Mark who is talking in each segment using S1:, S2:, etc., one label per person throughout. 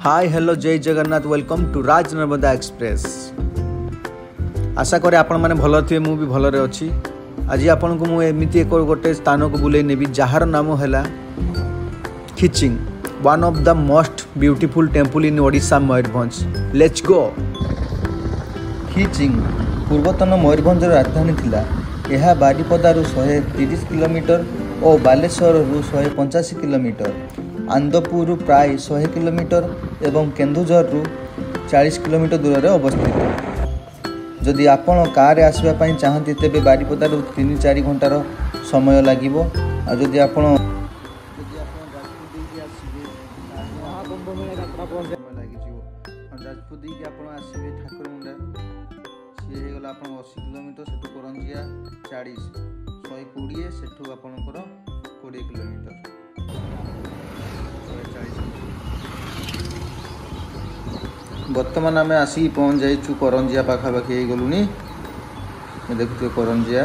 S1: Hi hello Jai Jagannath welcome to Raj Narmada express. आशा करे आपण मैंने भल थे मु भी भलरे अच्छी। आज आपण को मुझे एक गोटे स्थान को बुले नेबी जार नाम है Khiching, one of the most beautiful temple in Odisha Mayurbhanj. Let's go. Khiching पूर्वतन मयूरभंज राजधानी थिला। यह बारिपदारू 130 किलोमीटर और बालेश्वर 185 किलोमीटर, आंदपुर प्राय 100 किलोमीटर एवं केन्दुझर 40 किलोमीटर दूर में अवस्थित। जदि आपण कार आसवाई चाहती तेरे बारिपदारू 3-4 घंटार समय लगे। जदि आपण जाजपुर दी आप आसवे ठाकुरमुंडा सी होगा आप 80 किलोमीटर, से करंजिया 40, 120 से आपंकर 20 किलोमीटर, 140। बर्तमान आम आसिक पहुँच जाइचु करंजिया पाखापाखि गलुनी। देखुए करंजिया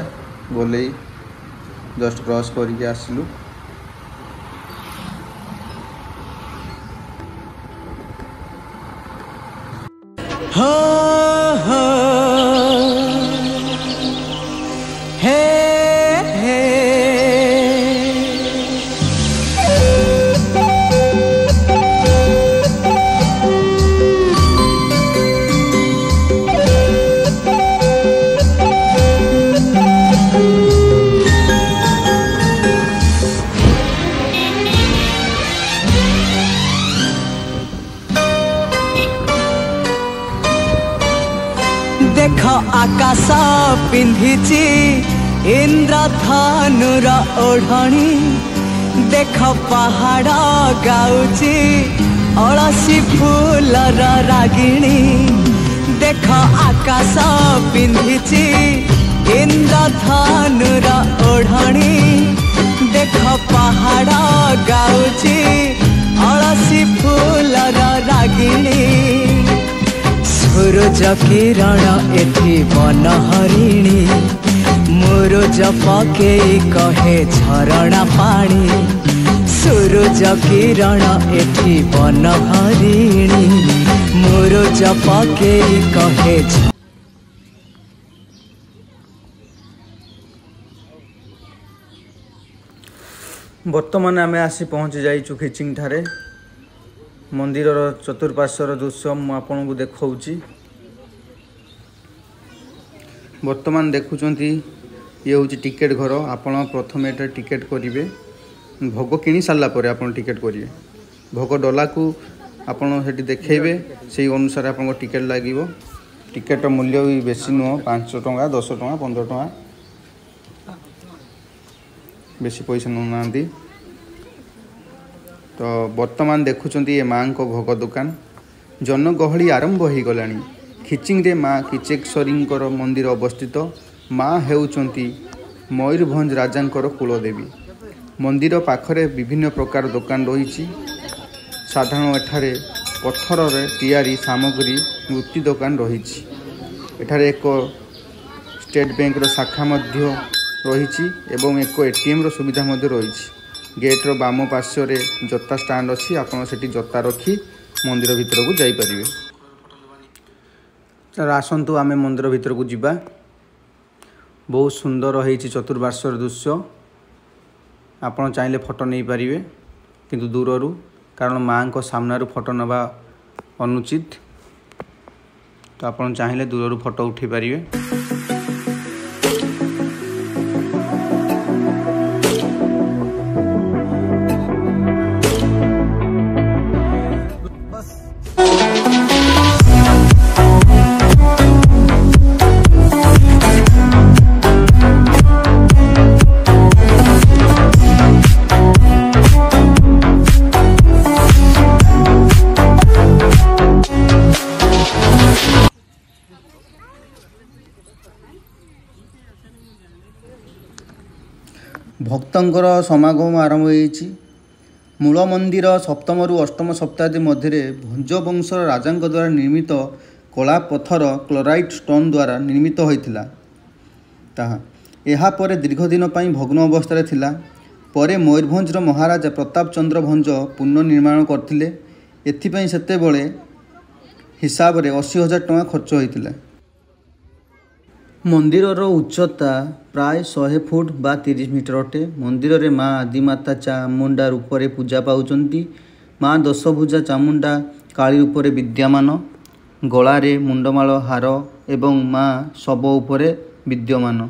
S1: गोले जस्ट क्रॉस करके आसलु।
S2: देख आकाश पिंधिची इंद्रधनुर ओढ़णी, देख पहाड़ गाउची अलसी फूलर रागिणी। देख आकाश पिंधिची इंद्रधनुर ओढ़णी, देख पहाड़ गाउची अलसी फूलर रागिणी। सूरज किरण एठी मन हरिणी, मुरुज पकेई कहे झरणा पानी। सूरज किरण एठी मन हरिणी, मुरुज पकेई कहे।
S1: बर्तमान आम आसी पहुँची जाइचु खिचिंग ठारे। मंदिर चतुर्पार्श्वर दृश्य मुझे को देखा। बर्तमान देखुंत ये हूँ टिकेट घर। आपण प्रथम ये टिकेट करेंगे, भोग किणी सारापर आप टिकेट करेंगे। भोग डला को आपड़ से देखेबे, से अनुसार आप टिकेट लगे। टिकेट मूल्य भी बेसी नुह, 5 टंका 10 टंका 15 टंका, बेसी पैसा नौना। तो वर्तमान देखुंत ये माँ को भोग दुकान। जनगहली आरंभ हो गला। खिचिंग रे माँ किचेश्वरी मंदिर अवस्थित। माँ हेउचंती मयूरभंज राजांकर कुलदेवी। मंदिर पाखरे विभिन्न प्रकार दुकान रही। साधारण एठारे पत्थर रे तैयारी सामग्री मूर्ति दुकान रही। एठारे एक स्टेट बैंक शाखा मध्य रही एवं एक एटीएम रो सुविधा मध्य रही। गेट्र बाम पार्श्व जता स्टाण्ड अच्छी, आपड़ से जता रखी मंदिर भितर को जापरेंगे। आसतु आम मंदिर भितर को जीवा। बहुत सुंदर है चतुर्पार्श्वर दृश्य। आपड़ चाहिए फोटो नहीं पारे किंतु दूर, कारण माँ को सामना फोटो नवा अनुचित। तो आपड़ चाहिए दूर फोटो उठे पारे। भक्तंकर समागम आरंभ होइछि। मूल मंदिर 7म रु 8म शताब्दी मध्य भंजवंशर राजा द्वारा निर्मित कला पत्थर क्लोराइट स्टोन द्वारा निर्मित होइथिला। यह पर दीर्घ दिन भग्न अवस्था थिला। परे मयूरभंजर महाराजा प्रताप चंद्र भंज पुनर्निर्माण करथिले एथिपाई सेतेबेले हिसाब रे 80,000 टଙ୍କା खर्च होइतिला। मंदिरर उच्चता प्राय 100 फुट बा 30 मीटर अटे। मंदिर रे माँ आदिमाता चामुंडा रूप रे पूजा पाउचंती। माँ दशभुजा चामुंडा काली रूप रे विद्यमान। गलारे मुंडमाल हार एवं माँ शब उपरे विद्यमान।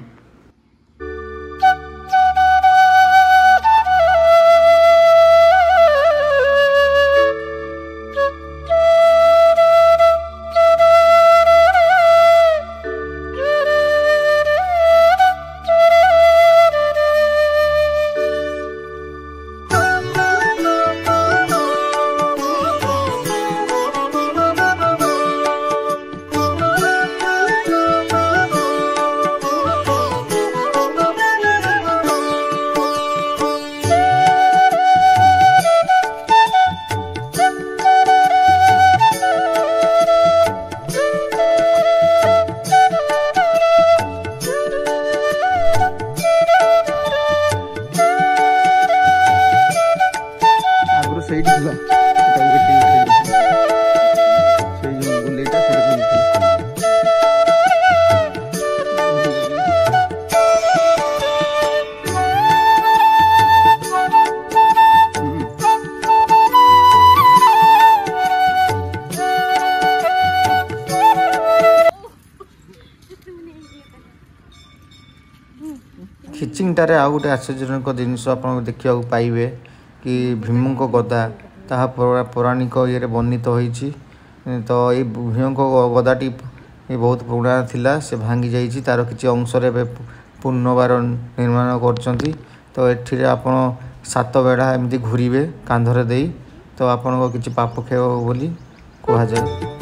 S1: खिचिंगटारे आउ गोटे आश्चर्यजनक जिनिस आप देखा पाइबे कि भीम को गदा ताहा पौराणिक ये वर्णित होइछि। तो ये भीम को गदाटी बहुत पुराना थिला, से भांगी जाइछि, तार किछि अंश रे पुनर्बार निर्माण करछंती। तो एठी आपण 7 बेड़ा एमती घूरीबे कांधरे देई, तो आपण को किछि पाप खेव बोली कहा जाय।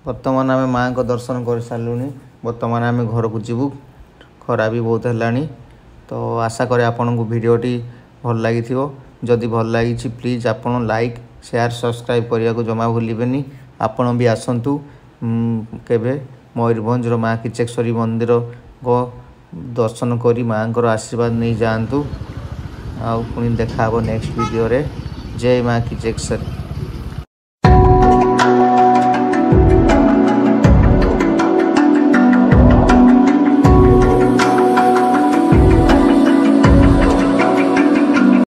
S1: बर्तमान आम माँ को दर्शन कर सारूँ। बर्तमान आम घर को जीवु, खरा भी बहुत है। तो आशा करे आपन को भिडियोटी भल लगी। जदि भल लगी प्लीज़ आपन लाइक शेयर सब्सक्राइब करने को जमा भूलें। आपन भी आसतु केबे मयूरभंज माँ किचकेश्वरी मंदिर को दर्शन करी माँ को आशीर्वाद नहीं जातु। आ पुणी देखा नेक्स्ट वीडियो रे। जय माँ किचकेश्वरी।